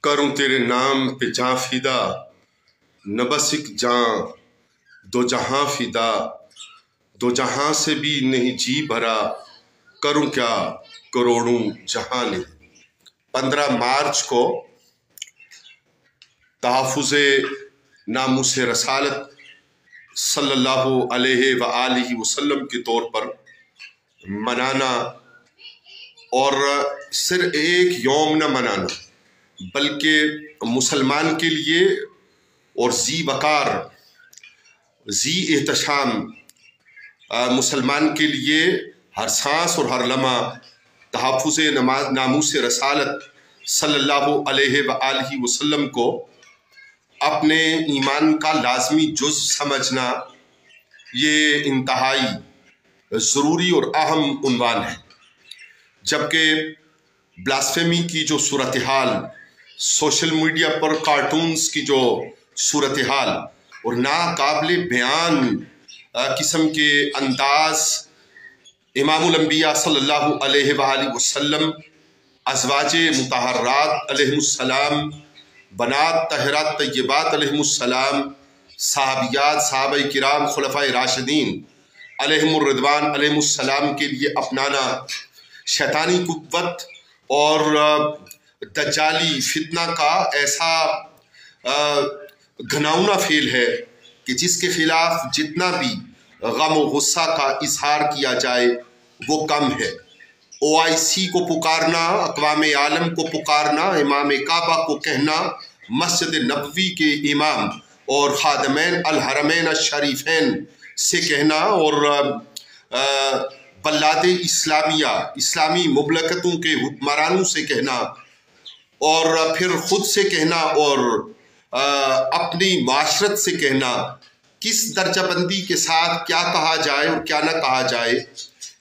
کروں تیرے نام پہ جاں فدا، نہ بس ایک جاں دو جہاں فدا، دو جہاں سے بھی نہیں جی بھرا، کروں کیا کروڑوں جہاں نے۔ 15 مارچ کو تحفظ ناموس رسالت صلی اللہ علیہ وآلہ وسلم کے طور پر منانا، اور صرف ایک یوم نہ منانا بلکہ مسلمان کے لیے اور ذی وقار ذی احتشام مسلمان کے لیے ہر سانس اور ہر لمحہ تحفظ ناموس رسالت صلی اللہ علیہ وآلہ وسلم کو اپنے ایمان کا لازمی جز سمجھنا، یہ انتہائی ضروری اور اہم عنوان ہے۔ جبکہ بلاسفیمی کی جو صورتحال، سوشل میڈیا پر کارٹونز کی جو صورتحال اور ناقابل بیان قسم کے انداز امام الانبیاء صلی اللہ علیہ وآلہ وسلم، ازواج مطہرات علیہم السلام، بنات طاہرات طیبات علیہم السلام، صحابیات، صحابہ کرام، خلفائے راشدین علیہم الرضوان علیہم السلام کے لیے اپنانا شیطانی قوت اور دجالی فتنہ کا ایسا گھناؤنا فعل ہے کہ جس کے خلاف جتنا بھی غم و غصہ کا اظہار کیا جائے وہ کم ہے۔ OIC کو پکارنا، اقوام عالم کو پکارنا، امام کعبہ کو کہنا، مسجد نبوی کے امام اور خادمین الحرمین الشریفین سے کہنا، اور بلاد اسلامیہ اسلامی مملکتوں کے حکمرانوں سے کہنا، اور پھر خود سے کہنا، اور اپنی معاشرت سے کہنا، کس درجہ بندی کے ساتھ کیا کہا جائے اور کیا نہ کہا جائے۔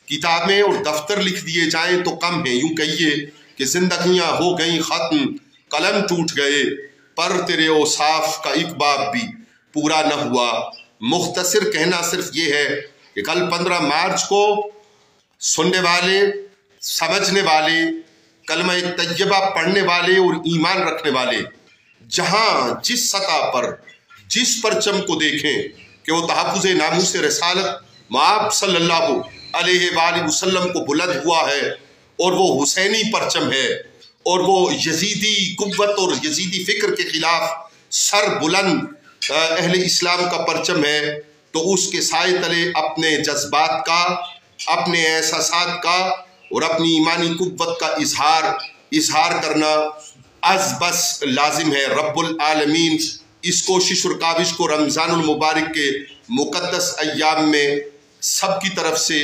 کتابیں اور دفتر لکھ دیے جائیں تو کم ہیں، یوں کہیے کہ زندگیاں ہو گئیں ختم، قلم ٹوٹ گئے، پر تیرے اوصاف کا ایک باب بھی پورا نہ ہوا۔ مختصر کہنا صرف یہ ہے کہ کل 15 مارچ کو سننے والے، سمجھنے والے، کلمہ طیبہ پڑھنے والے اور ایمان رکھنے والے جہاں جس سطح پر جس پرچم کو دیکھیں کہ وہ تحفظ ناموس رسالت مآب صلی اللہ علیہ وآلہ وسلم کو بلند ہوا ہے، اور وہ حسینی پرچم ہے، اور وہ یزیدی قوت اور یزیدی فکر کے خلاف سر بلند اہل اسلام کا پرچم ہے، تو اس کے سائے تلے اپنے جذبات کا، اپنے احساسات کا اور اپنی ایمانی قوت کا اظہار کرنا از بس لازم ہے۔ رب العالمین اس کوشش اور کاوش کو رمضان المبارک کے مقدس ایام میں سب کی طرف سے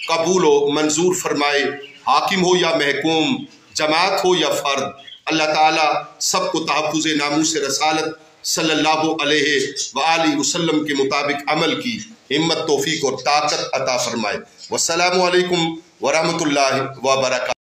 قبول و منظور فرمائے، حاکم ہو یا محکوم، جماعت ہو یا فرد۔ اللہ تعالیٰ سب کو تحفظ ناموس رسالت صلی اللہ علیہ وآلہ وسلم کے مطابق عمل کی ہمت، توفیق اور طاقت عطا فرمائے۔ والسلام علیکم ورحمۃ اللہ وبرکاتہ۔